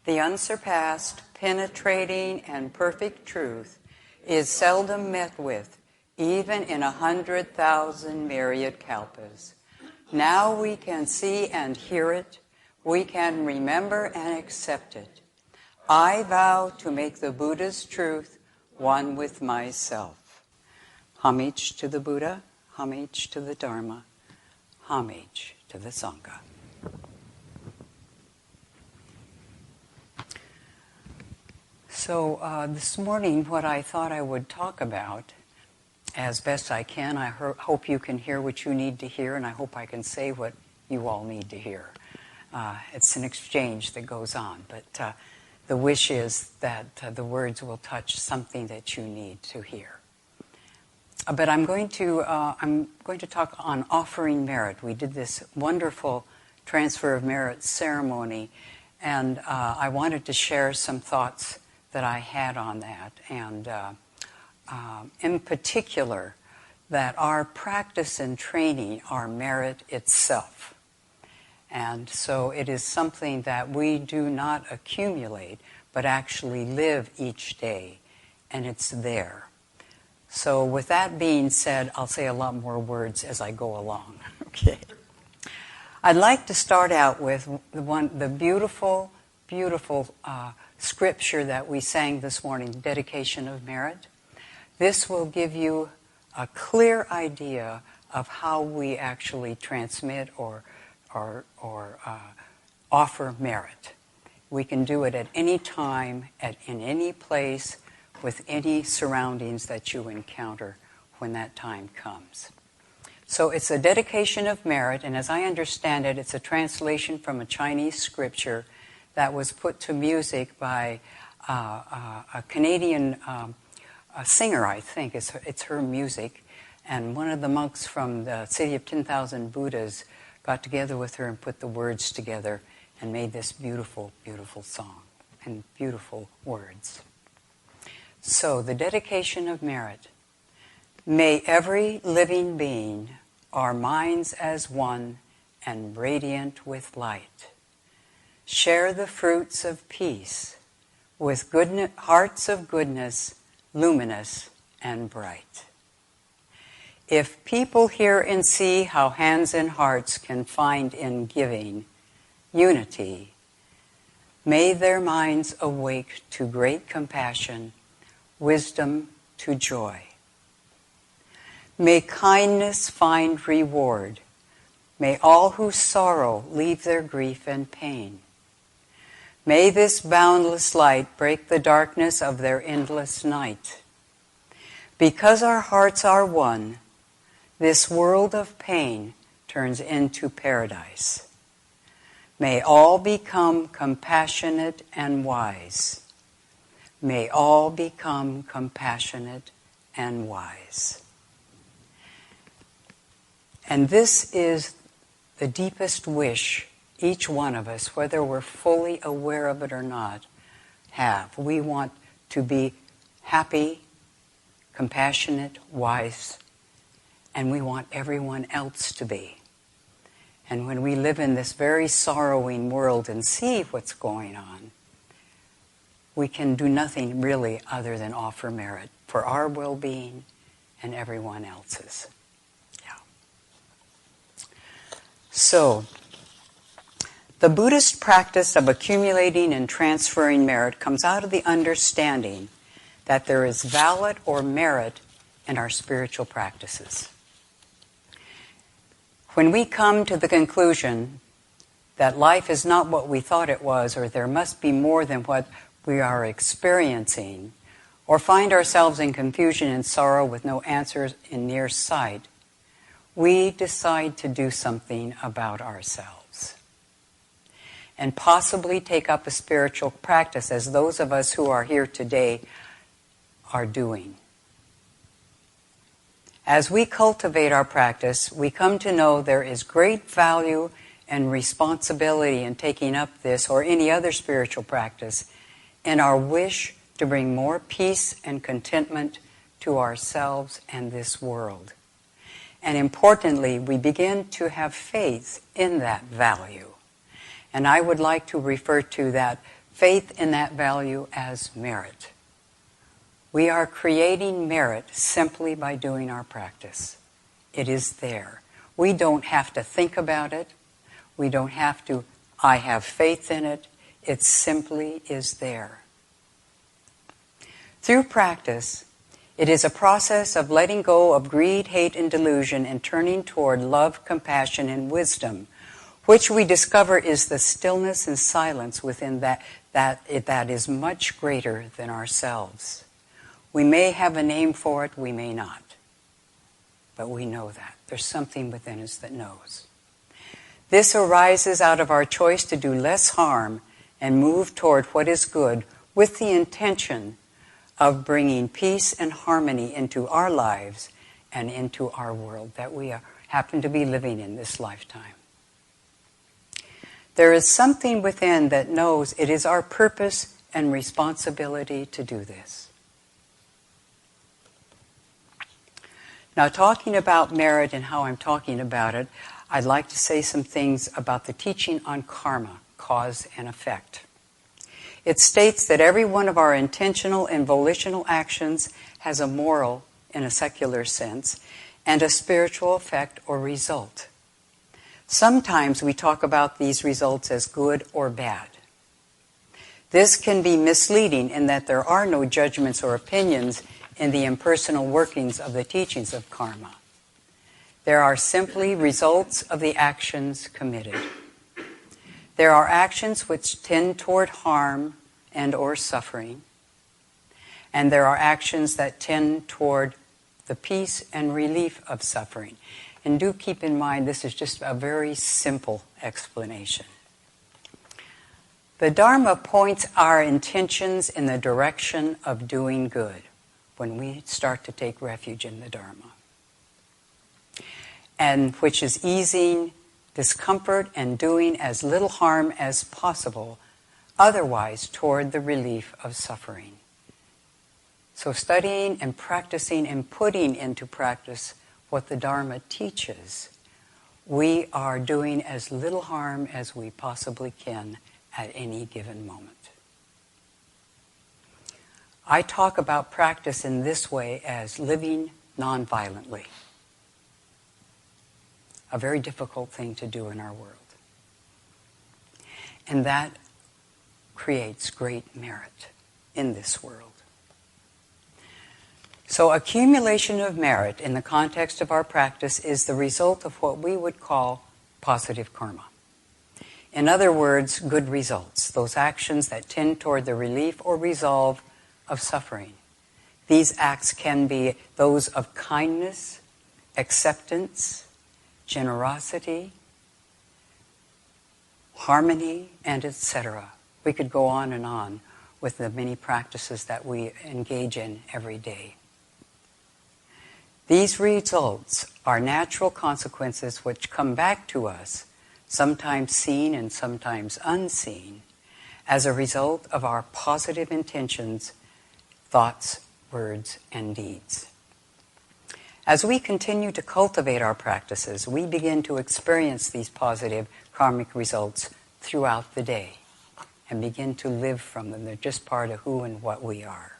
The unsurpassed, penetrating, and perfect truth is seldom met with, even in 100,000 myriad kalpas. Now we can see and hear it. We can remember and accept it. I vow to make the Buddha's truth one with myself. Homage to the Buddha, homage to the Dharma, homage to the Sangha. So this morning, what I thought I would talk about, as best I can, I hope you can hear what you need to hear, and I hope I can say what you all need to hear. It's an exchange that goes on, but the wish is that the words will touch something that you need to hear. But I'm going to talk on offering merit. We did this wonderful transfer of merit ceremony, and I wanted to share some thoughts that I had on that, and in particular, that our practice and training are merit itself. And so it is something that we do not accumulate, but actually live each day, and it's there. So with that being said, I'll say a lot more words as I go along. Okay. I'd like to start out with the beautiful, beautiful scripture that we sang this morning, Dedication of Merit. This will give you a clear idea of how we actually transmit or offer merit. We can do it at any time, in any place, with any surroundings that you encounter when that time comes. So it's a dedication of merit, and as I understand it, it's a translation from a Chinese scripture that was put to music by a Canadian singer, I think. It's her music. And one of the monks from the city of 10,000 Buddhas got together with her and put the words together and made this beautiful, beautiful song and beautiful words. So, the dedication of merit. May every living being, our minds as one and radiant with light, share the fruits of peace with hearts of goodness, luminous and bright. If people hear and see how hands and hearts can find in giving unity, may their minds awake to great compassion, wisdom to joy. May kindness find reward. May all who sorrow leave their grief and pain. May this boundless light break the darkness of their endless night. Because our hearts are one, this world of pain turns into paradise. May all become compassionate and wise. May all become compassionate and wise. And this is the deepest wish each one of us, whether we're fully aware of it or not, have. We want to be happy, compassionate, wise, and we want everyone else to be. And when we live in this very sorrowing world and see what's going on, we can do nothing really other than offer merit for our well-being and everyone else's. Yeah. So, the Buddhist practice of accumulating and transferring merit comes out of the understanding that there is valid or merit in our spiritual practices. When we come to the conclusion that life is not what we thought it was, or there must be more than what we are experiencing, or find ourselves in confusion and sorrow with no answers in near sight, we decide to do something about ourselves. And possibly take up a spiritual practice, as those of us who are here today are doing. As we cultivate our practice, we come to know there is great value and responsibility in taking up this or any other spiritual practice in our wish to bring more peace and contentment to ourselves and this world. And importantly, we begin to have faith in that value. And I would like to refer to that faith in that value as merit. We are creating merit simply by doing our practice. It is there. We don't have to think about it. We don't have to, I have faith in it. It simply is there. Through practice, it is a process of letting go of greed, hate, and delusion and turning toward love, compassion, and wisdom, which we discover is the stillness and silence within that is much greater than ourselves. We may have a name for it, we may not. But we know that. There's something within us that knows. This arises out of our choice to do less harm and move toward what is good with the intention of bringing peace and harmony into our lives and into our world that we happen to be living in this lifetime. There is something within that knows it is our purpose and responsibility to do this. Now, talking about merit and how I'm talking about it, I'd like to say some things about the teaching on karma, cause and effect. It states that every one of our intentional and volitional actions has a moral, in a secular sense, and a spiritual effect or result. Sometimes we talk about these results as good or bad. This can be misleading in that there are no judgments or opinions in the impersonal workings of the teachings of karma. There are simply results of the actions committed. There are actions which tend toward harm and or suffering, and there are actions that tend toward the peace and relief of suffering. And do keep in mind, this is just a very simple explanation. The Dharma points our intentions in the direction of doing good when we start to take refuge in the Dharma, and which is easing discomfort and doing as little harm as possible, otherwise toward the relief of suffering. So studying and practicing and putting into practice what the Dharma teaches, we are doing as little harm as we possibly can at any given moment. I talk about practice in this way as living nonviolently. A very difficult thing to do in our world. And that creates great merit in this world. So accumulation of merit in the context of our practice is the result of what we would call positive karma. In other words, good results, those actions that tend toward the relief or resolve of suffering. These acts can be those of kindness, acceptance, generosity, harmony, and etc. We could go on with the many practices that we engage in every day. These results are natural consequences which come back to us, sometimes seen and sometimes unseen, as a result of our positive intentions, thoughts, words, and deeds. As we continue to cultivate our practices, we begin to experience these positive karmic results throughout the day and begin to live from them. They're just part of who and what we are.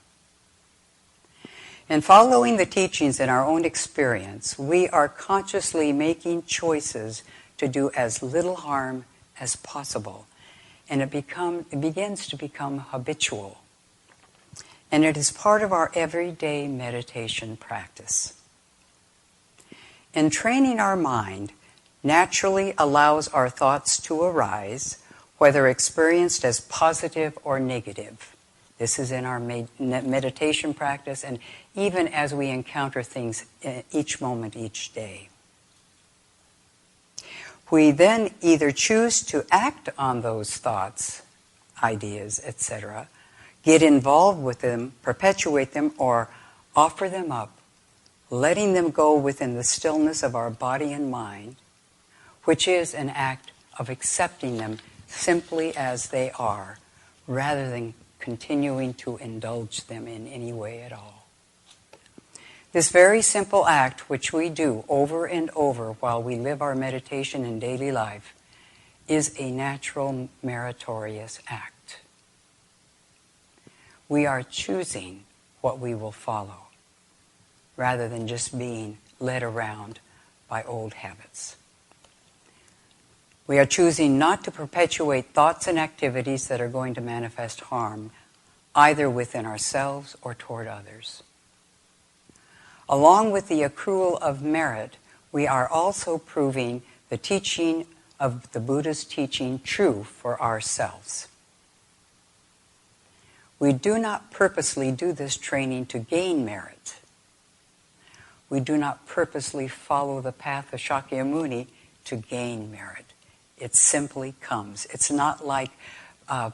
In following the teachings in our own experience, we are consciously making choices to do as little harm as possible. And it begins to become habitual. And it is part of our everyday meditation practice. And training our mind naturally allows our thoughts to arise, whether experienced as positive or negative. This is in our meditation practice and even as we encounter things each moment, each day. We then either choose to act on those thoughts, ideas, etc., get involved with them, perpetuate them, or offer them up, letting them go within the stillness of our body and mind, which is an act of accepting them simply as they are, rather than continuing to indulge them in any way at all. This very simple act, which we do over and over while we live our meditation in daily life, is a natural, meritorious act. we are choosing what we will follow, rather than just being led around by old habits. We are choosing not to perpetuate thoughts and activities that are going to manifest harm, either within ourselves or toward others. Along with the accrual of merit, we are also proving the teaching of the Buddha's teaching true for ourselves. We do not purposely do this training to gain merit. We do not purposely follow the path of Shakyamuni to gain merit. It simply comes. It's not like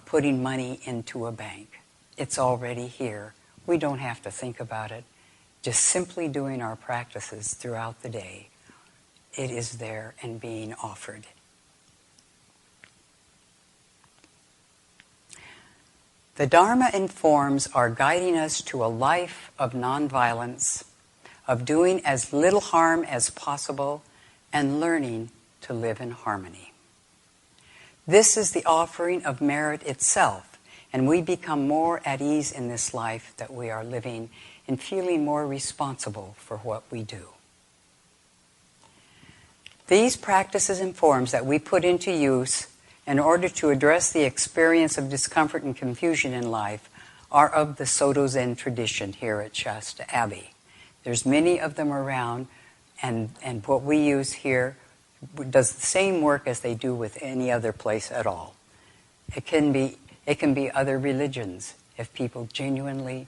putting money into a bank. It's already here. We don't have to think about it. Just simply doing our practices throughout the day, it is there and being offered. The Dharma informs are guiding us to a life of nonviolence, of doing as little harm as possible, and learning to live in harmony. This is the offering of merit itself, and we become more at ease in this life that we are living and feeling more responsible for what we do. These practices and forms that we put into use in order to address the experience of discomfort and confusion in life are of the Soto Zen tradition here at Shasta Abbey. There's many of them around, and what we use here does the same work as they do with any other place at all. It can be other religions if people genuinely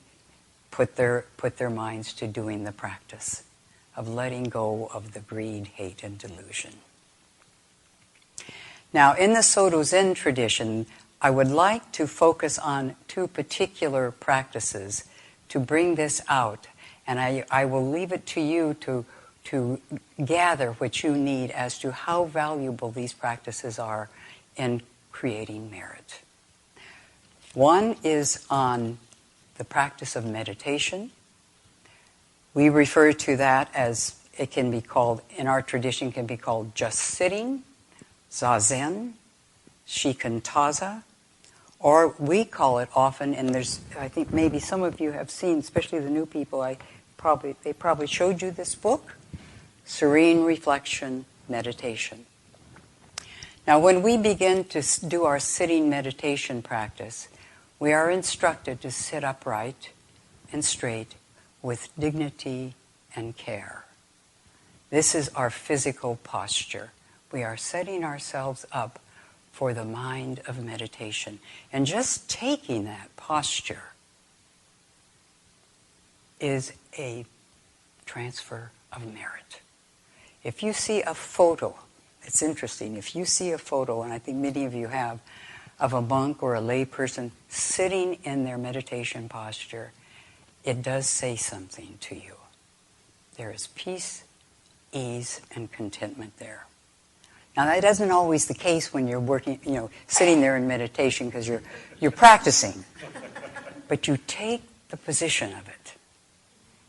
put their minds to doing the practice of letting go of the greed, hate, and delusion. Now, in the Soto Zen tradition, I would like to focus on two particular practices to bring this out, and I will leave it to you to gather what you need as to how valuable these practices are in creating merit. One is on the practice of meditation. We refer to that as, it can be called, in our tradition, can be called just sitting, zazen, shikantaza, or we call it often, and I think maybe some of you have seen, especially the new people, they probably showed you this book, Serene Reflection Meditation. Now, when we begin to do our sitting meditation practice, we are instructed to sit upright and straight with dignity and care. This is our physical posture. We are setting ourselves up for the mind of meditation. And just taking that posture is a transfer of merit. If you see a photo, it's interesting, if you see a photo, and I think many of you have, of a monk or a lay person sitting in their meditation posture, it does say something to you. There is peace, ease, and contentment there. Now, that isn't always the case when you're working, sitting there in meditation because you're practicing. But you take the position of it.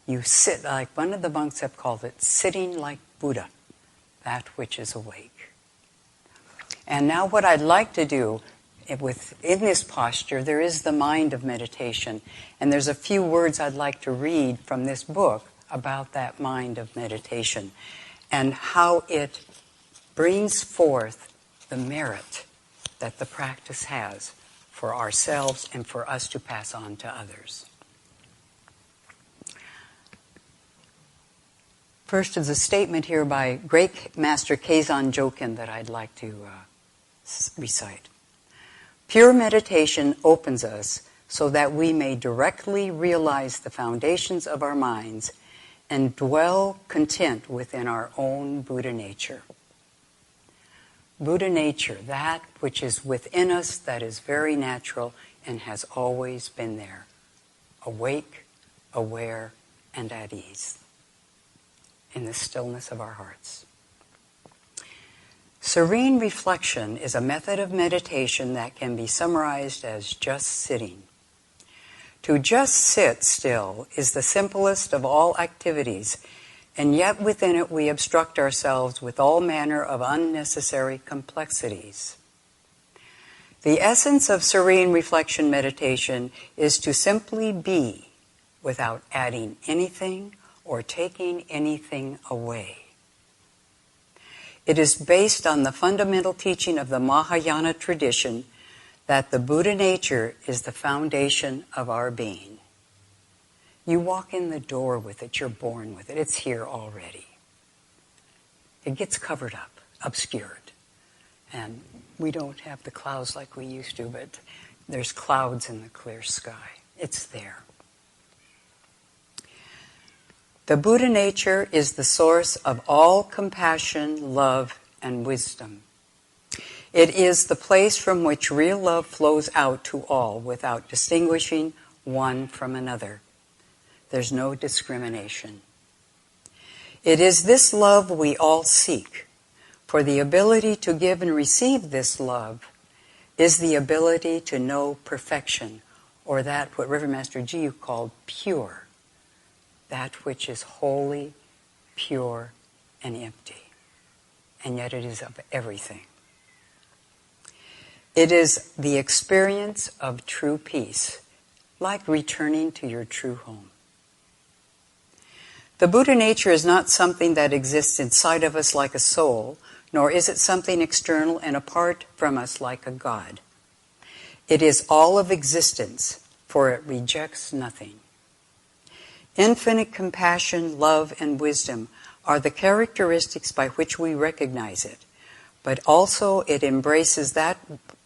You sit, like one of the monks have called it, sitting like Buddha, that which is awake. And now what I'd like to do, in this posture, there is the mind of meditation. And there's a few words I'd like to read from this book about that mind of meditation and how it brings forth the merit that the practice has for ourselves and for us to pass on to others. First is a statement here by Great Master Keizan Jokin that I'd like to recite. Pure meditation opens us so that we may directly realize the foundations of our minds and dwell content within our own Buddha nature. Buddha nature, that which is within us that is very natural and has always been there, awake, aware, and at ease in the stillness of our hearts. Serene reflection is a method of meditation that can be summarized as just sitting. To just sit still is the simplest of all activities, and yet within it we obstruct ourselves with all manner of unnecessary complexities. The essence of serene reflection meditation is to simply be without adding anything or taking anything away. It is based on the fundamental teaching of the Mahayana tradition that the Buddha nature is the foundation of our being. You walk in the door with it, you're born with it, it's here already. It gets covered up, obscured. And we don't have the clouds like we used to, but there's clouds in the clear sky. It's there. The Buddha nature is the source of all compassion, love, and wisdom. It is the place from which real love flows out to all without distinguishing one from another. There's no discrimination. It is this love we all seek, for the ability to give and receive this love is the ability to know perfection, or that what Reverend Master Jiyu called pure. That which is holy, pure, and empty. And yet it is of everything. It is the experience of true peace, like returning to your true home. The Buddha nature is not something that exists inside of us like a soul, nor is it something external and apart from us like a God. It is all of existence, for it rejects nothing. Infinite compassion, love, and wisdom are the characteristics by which we recognize it, but also it embraces that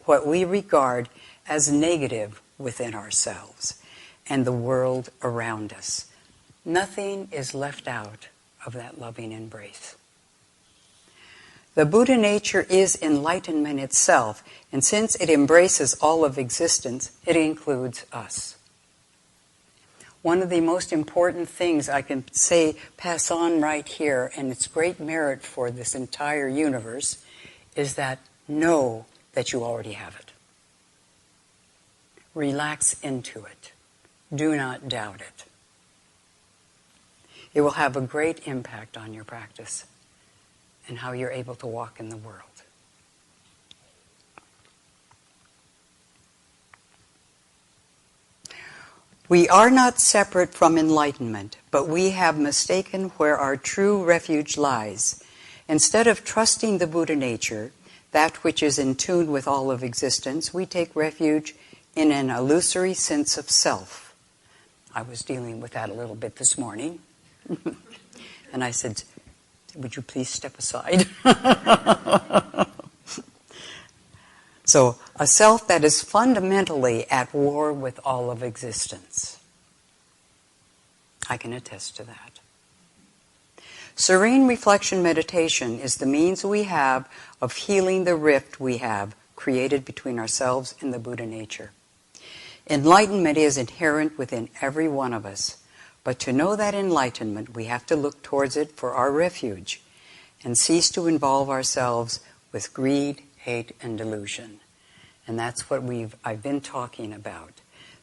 what we regard as negative within ourselves and the world around us. Nothing is left out of that loving embrace. The Buddha nature is enlightenment itself, and since it embraces all of existence, it includes us. One of the most important things I can say, pass on right here, and it's great merit for this entire universe, is that know that you already have it. Relax into it. Do not doubt it. It will have a great impact on your practice and how you're able to walk in the world. We are not separate from enlightenment, but we have mistaken where our true refuge lies. Instead of trusting the Buddha nature, that which is in tune with all of existence, we take refuge in an illusory sense of self. I was dealing with that a little bit this morning. And I said, would you please step aside? So, a self that is fundamentally at war with all of existence. I can attest to that. Serene reflection meditation is the means we have of healing the rift we have created between ourselves and the Buddha nature. Enlightenment is inherent within every one of us, but to know that enlightenment, we have to look towards it for our refuge and cease to involve ourselves with greed, hate, and delusion. And that's what I've been talking about.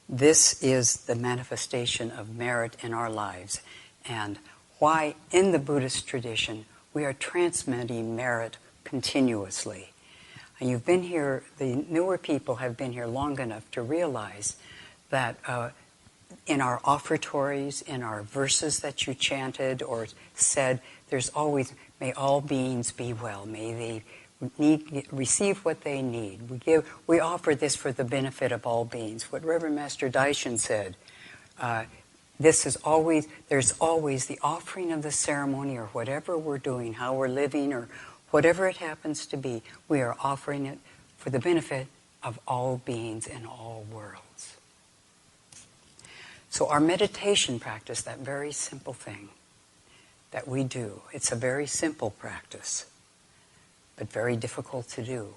This is the manifestation of merit in our lives, and why in the Buddhist tradition we are transmitting merit continuously. And you've been here, the newer people have been here long enough to realize that in our offertories, in our verses that you chanted or said, there's always, may all beings be well, may they receive what they need. We offer this for the benefit of all beings. What Reverend Master Daishin said, there's always the offering of the ceremony, or whatever we're doing, how we're living, or whatever it happens to be, we are offering it for the benefit of all beings in all worlds. So our meditation practice, that very simple thing that we do, it's a very simple practice, but very difficult to do,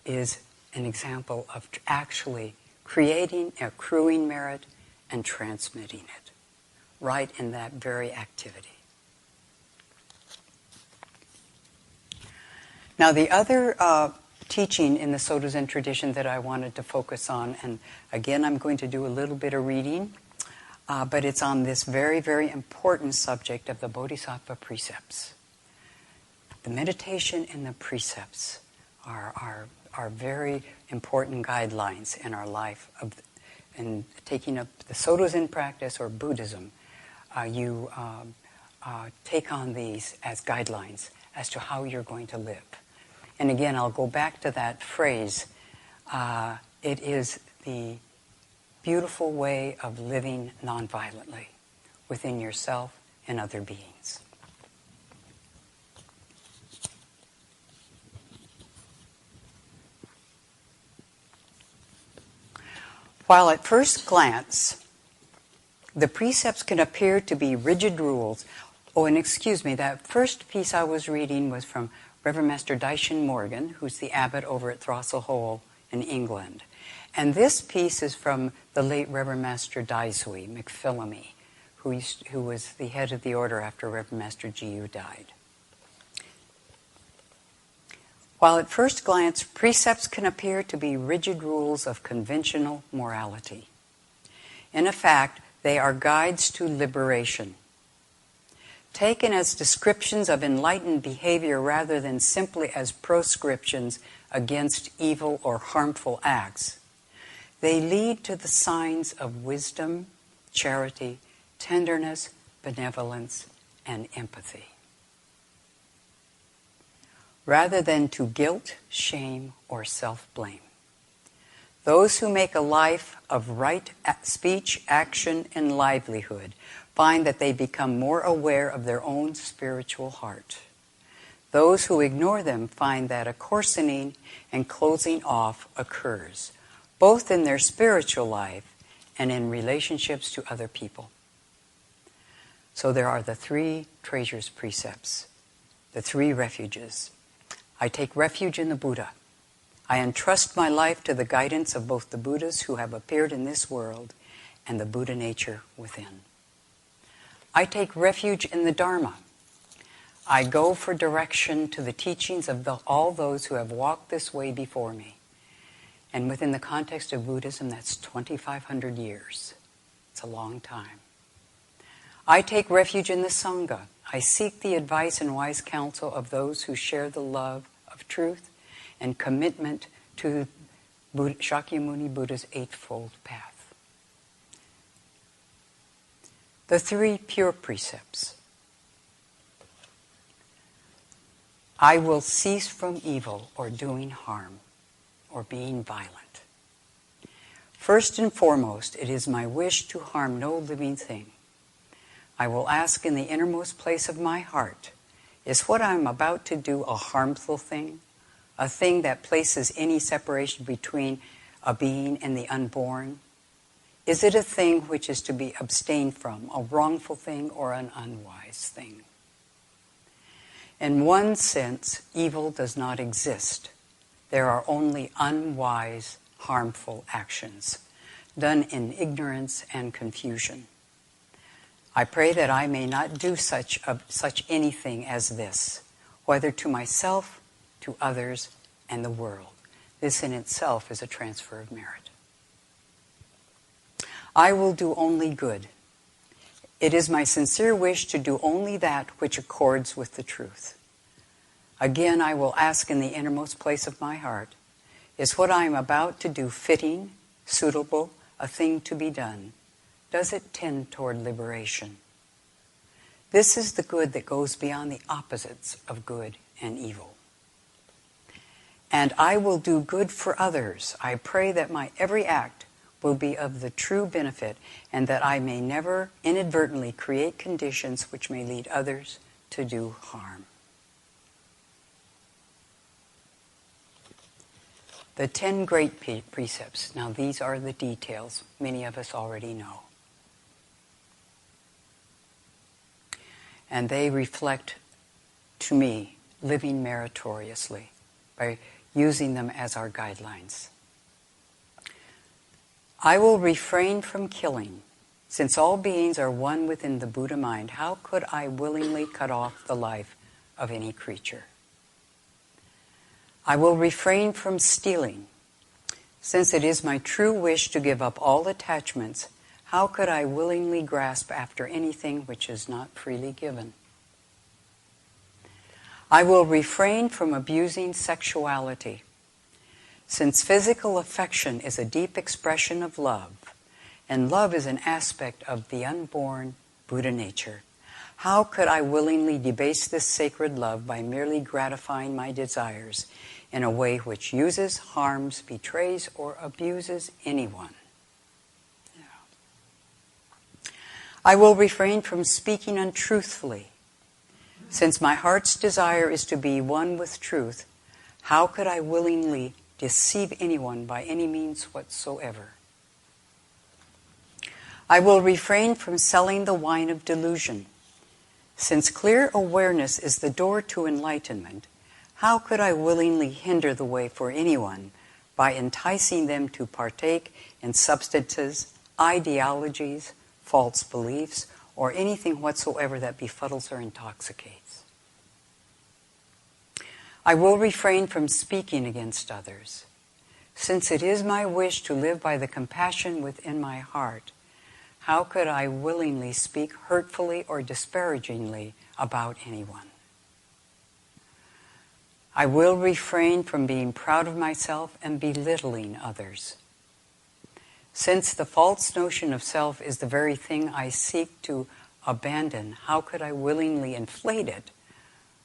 is an example of actually creating, accruing merit, and transmitting it, right in that very activity. Now, the other teaching in the Soto Zen tradition that I wanted to focus on, and again I'm going to do a little bit of reading, but it's on this very, very important subject of the Bodhisattva precepts. The meditation and the precepts are are very important guidelines in our life. In taking up the Soto Zen practice or Buddhism, you take on these as guidelines as to how you're going to live. And again, I'll go back to that phrase. It is the beautiful way of living nonviolently within yourself and other beings. While at first glance, the precepts can appear to be rigid rules. Oh, and excuse me, that first piece I was reading was from Reverend Master Daishin Morgan, who's the abbot over at Throstle Hole in England. And this piece is from the late Reverend Master Daisui McPhillamy, who was the head of the order after Reverend Master Jiyu died. While at first glance, precepts can appear to be rigid rules of conventional morality. In effect, they are guides to liberation. Taken as descriptions of enlightened behavior rather than simply as proscriptions against evil or harmful acts, they lead to the signs of wisdom, charity, tenderness, benevolence, and empathy, rather than to guilt, shame, or self-blame. Those who make a life of right speech, action, and livelihood find that they become more aware of their own spiritual heart. Those who ignore them find that a coarsening and closing off occurs, both in their spiritual life and in relationships to other people. So there are the 3 treasures precepts, the 3 refuges. I take refuge in the Buddha. I entrust my life to the guidance of both the Buddhas who have appeared in this world and the Buddha nature within. I take refuge in the Dharma. I go for direction to the teachings of all those who have walked this way before me. And within the context of Buddhism, that's 2,500 years. It's a long time. I take refuge in the Sangha. I seek the advice and wise counsel of those who share the love of truth and commitment to Shakyamuni Buddha's Eightfold Path. The 3 pure precepts. I will cease from evil or doing harm or being violent. First and foremost, it is my wish to harm no living thing. I will ask in the innermost place of my heart, is what I am about to do a harmful thing? A thing that places any separation between a being and the unborn? Is it a thing which is to be abstained from, a wrongful thing or an unwise thing? In one sense, evil does not exist. There are only unwise, harmful actions, done in ignorance and confusion. I pray that I may not do such anything as this, whether to myself, to others, and the world. This in itself is a transfer of merit. I will do only good. It is my sincere wish to do only that which accords with the truth. Again, I will ask in the innermost place of my heart, is what I am about to do fitting, suitable, a thing to be done? Does it tend toward liberation? This is the good that goes beyond the opposites of good and evil. And I will do good for others. I pray that my every act will be of the true benefit and that I may never inadvertently create conditions which may lead others to do harm. The 10 great precepts. Now these are the details many of us already know. And they reflect, to me, living meritoriously by using them as our guidelines. I will refrain from killing. Since all beings are one within the Buddha mind, how could I willingly cut off the life of any creature? I will refrain from stealing. Since it is my true wish to give up all attachments, how could I willingly grasp after anything which is not freely given? I will refrain from abusing sexuality. Since physical affection is a deep expression of love, and love is an aspect of the unborn Buddha nature, how could I willingly debase this sacred love by merely gratifying my desires in a way which uses, harms, betrays, or abuses anyone? I will refrain from speaking untruthfully. Since my heart's desire is to be one with truth, how could I willingly deceive anyone by any means whatsoever? I will refrain from selling the wine of delusion. Since clear awareness is the door to enlightenment, how could I willingly hinder the way for anyone by enticing them to partake in substances, ideologies, false beliefs, or anything whatsoever that befuddles or intoxicates? I will refrain from speaking against others. Since it is my wish to live by the compassion within my heart, how could I willingly speak hurtfully or disparagingly about anyone? I will refrain from being proud of myself and belittling others. Since the false notion of self is the very thing I seek to abandon, how could I willingly inflate it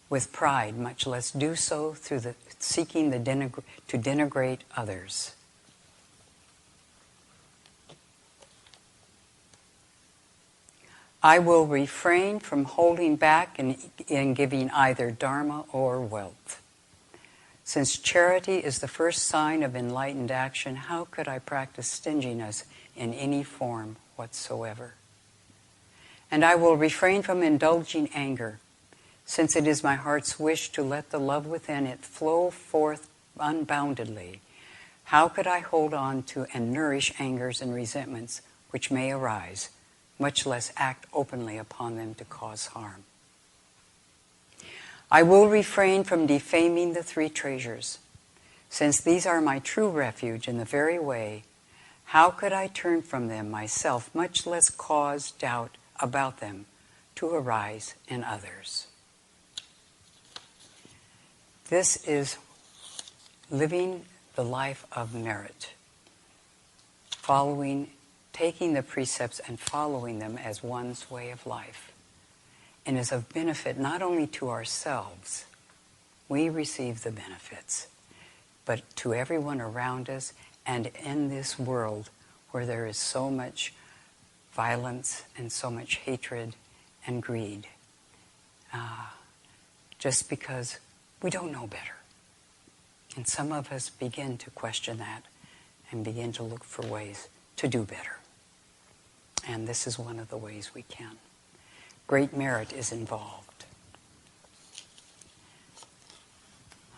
with pride, much less do so through the seeking to denigrate others? I will refrain from holding back in giving either dharma or wealth. Since charity is the first sign of enlightened action, how could I practice stinginess in any form whatsoever? And I will refrain from indulging anger, since it is my heart's wish to let the love within it flow forth unboundedly. How could I hold on to and nourish angers and resentments which may arise, much less act openly upon them to cause harm? I will refrain from defaming the three treasures. Since these are my true refuge in the very way, how could I turn from them myself, much less cause doubt about them to arise in others? This is living the life of merit, taking the precepts and following them as one's way of life, and is of benefit not only to ourselves, we receive the benefits, but to everyone around us and in this world where there is so much violence and so much hatred and greed, just because we don't know better. And some of us begin to question that and begin to look for ways to do better. And this is one of the ways we can. Great merit is involved.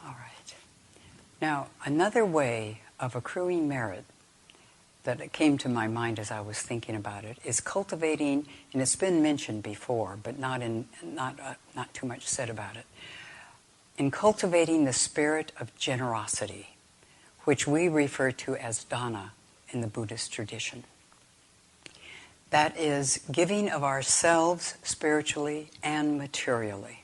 All right. Now, another way of accruing merit that came to my mind as I was thinking about it is cultivating, and it's been mentioned before, but not too much said about it, in cultivating the spirit of generosity, which we refer to as dana in the Buddhist tradition. That is, giving of ourselves spiritually and materially.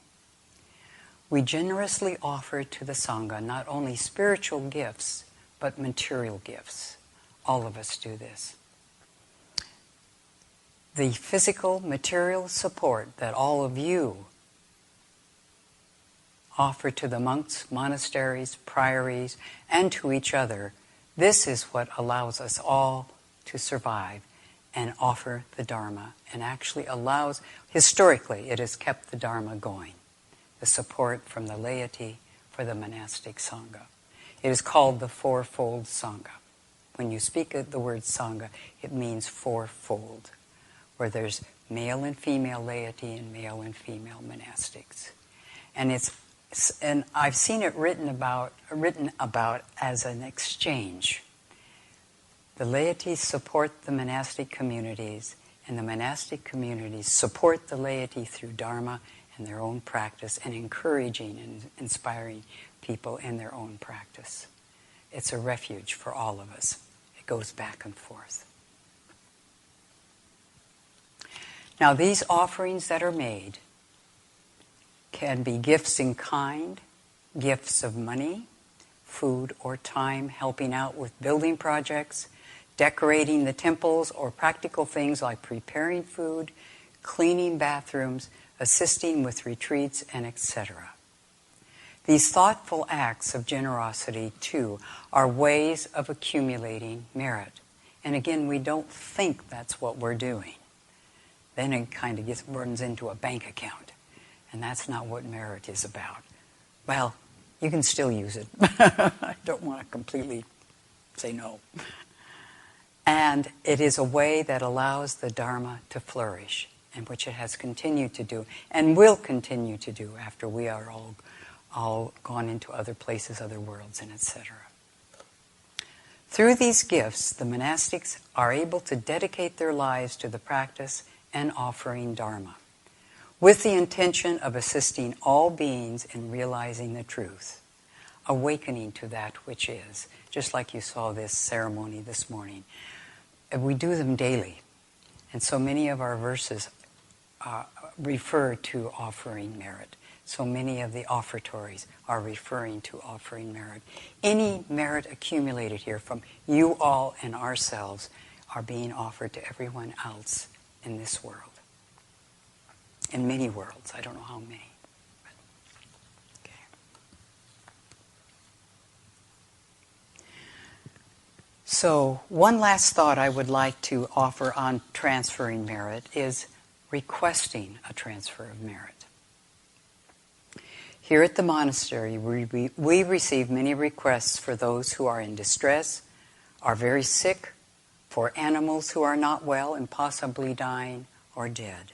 We generously offer to the Sangha not only spiritual gifts, but material gifts. All of us do this. The physical, material support that all of you offer to the monks, monasteries, priories, and to each other, this is what allows us all to survive and offer the Dharma, and actually allows, historically, it has kept the Dharma going, the support from the laity for the monastic Sangha. It is called the fourfold Sangha. When you speak of the word Sangha, it means fourfold, where there's male and female laity and male and female monastics. And I've seen it written about as an exchange. The laity support the monastic communities, and the monastic communities support the laity through Dharma and their own practice, and encouraging and inspiring people in their own practice. It's a refuge for all of us. It goes back and forth. Now, these offerings that are made can be gifts in kind, gifts of money, food, or time helping out with building projects, decorating the temples, or practical things like preparing food, cleaning bathrooms, assisting with retreats, and etc. These thoughtful acts of generosity, too, are ways of accumulating merit. And again, we don't think that's what we're doing. Then it kind of runs into a bank account. And that's not what merit is about. Well, you can still use it. I don't want to completely say no. And it is a way that allows the Dharma to flourish, and which it has continued to do, and will continue to do after we are all gone into other places, other worlds, and etc. Through these gifts, the monastics are able to dedicate their lives to the practice and offering Dharma, with the intention of assisting all beings in realizing the truth, awakening to that which is, just like you saw this ceremony this morning. We do them daily, and so many of our verses refer to offering merit. So many of the offertories are referring to offering merit. Any merit accumulated here from you all and ourselves are being offered to everyone else in this world. In many worlds. I don't know how many. Okay. So one last thought I would like to offer on transferring merit is requesting a transfer of merit. Here at the monastery, we receive many requests for those who are in distress, are very sick, for animals who are not well and possibly dying or dead.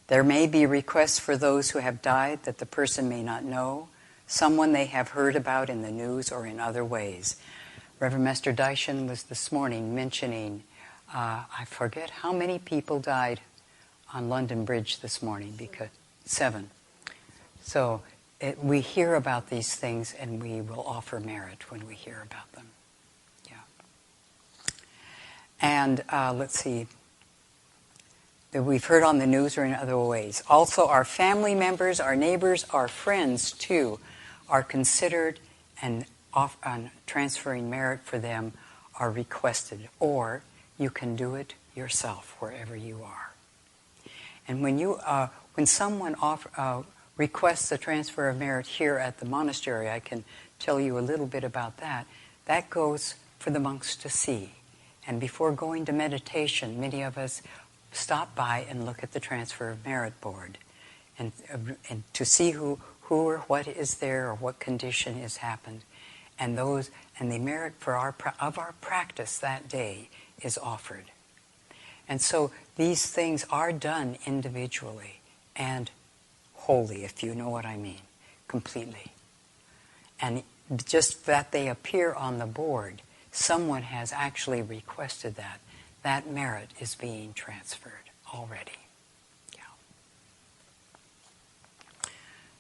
There may be requests for those who have died that the person may not know, someone they have heard about in the news or in other ways. Reverend Master Daishin was this morning mentioning, I forget how many people died on London Bridge this morning, because 7. So we hear about these things and we will offer merit when we hear about them. Yeah. And let's see. That we've heard on the news or in other ways. Also, our family members, our neighbors, our friends, too, are considered, and transferring merit for them are requested. Or you can do it yourself wherever you are. And when someone requests a transfer of merit here at the monastery, I can tell you a little bit about that. That goes for the monks to see. And before going to meditation, many of us stop by and look at the transfer of merit board, and to see who or what is there or what condition has happened, and the merit for our practice that day is offered. And so these things are done individually and wholly, if you know what I mean, completely. And just that they appear on the board, someone has actually requested that. That merit is being transferred already. Yeah.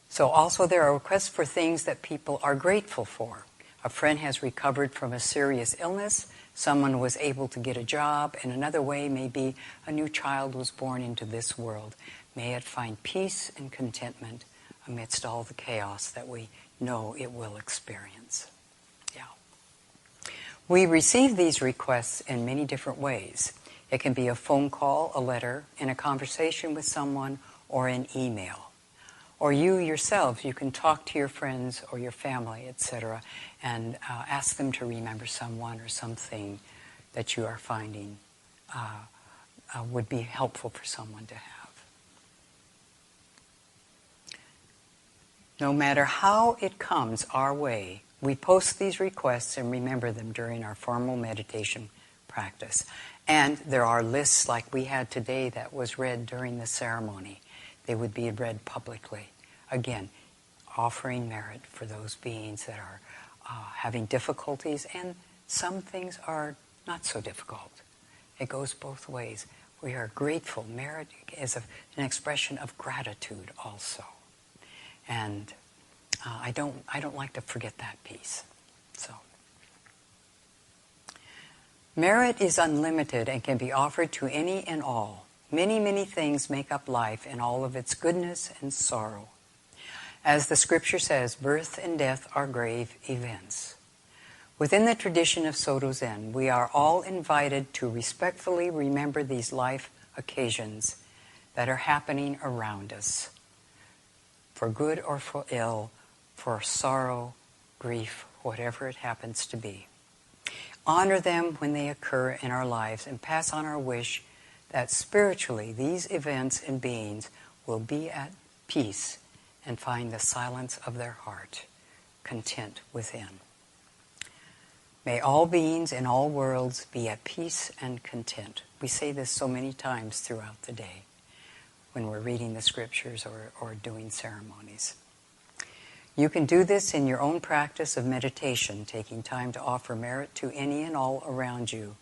So also there are requests for things that people are grateful for. A friend has recovered from a serious illness, someone was able to get a job, and another way may be a new child was born into this world. May it find peace and contentment amidst all the chaos that we know it will experience. Yeah. We receive these requests in many different ways. It can be a phone call, a letter, in a conversation with someone, or an email. Or you yourselves, you can talk to your friends or your family, etc., and ask them to remember someone or something that you are finding would be helpful for someone to have. No matter how it comes our way, we post these requests and remember them during our formal meditation practice. And there are lists like we had today that was read during the ceremony. They would be read publicly. Again, offering merit for those beings that are having difficulties, and some things are not so difficult. It goes both ways. We are grateful. Merit is an expression of gratitude also. And I don't like to forget that piece. So, merit is unlimited and can be offered to any and all. Many, many things make up life in all of its goodness and sorrow. As the scripture says, birth and death are grave events. Within the tradition of Soto Zen, we are all invited to respectfully remember these life occasions that are happening around us, for good or for ill, for sorrow, grief, whatever it happens to be. Honor them when they occur in our lives and pass on our wish that spiritually these events and beings will be at peace and find the silence of their heart, content within. May all beings in all worlds be at peace and content. We say this so many times throughout the day when we're reading the scriptures or doing ceremonies. You can do this in your own practice of meditation, taking time to offer merit to any and all around you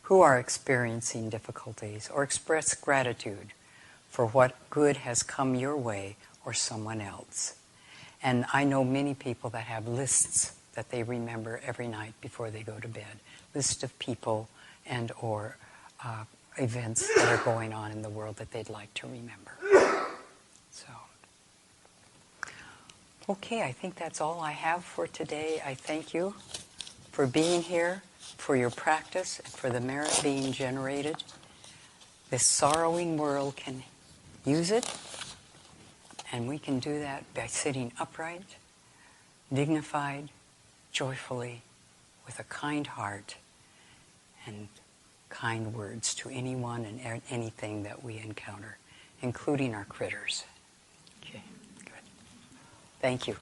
who are experiencing difficulties, or express gratitude for what good has come your way or someone else. And I know many people that have lists that they remember every night before they go to bed. List of people and or events that are going on in the world that they'd like to remember. So, okay, I think that's all I have for today. I thank you for being here, for your practice, and for the merit being generated. This sorrowing world can use it, and we can do that by sitting upright, dignified, joyfully, with a kind heart and kind words to anyone and anything that we encounter, including our critters. Okay, good. Thank you.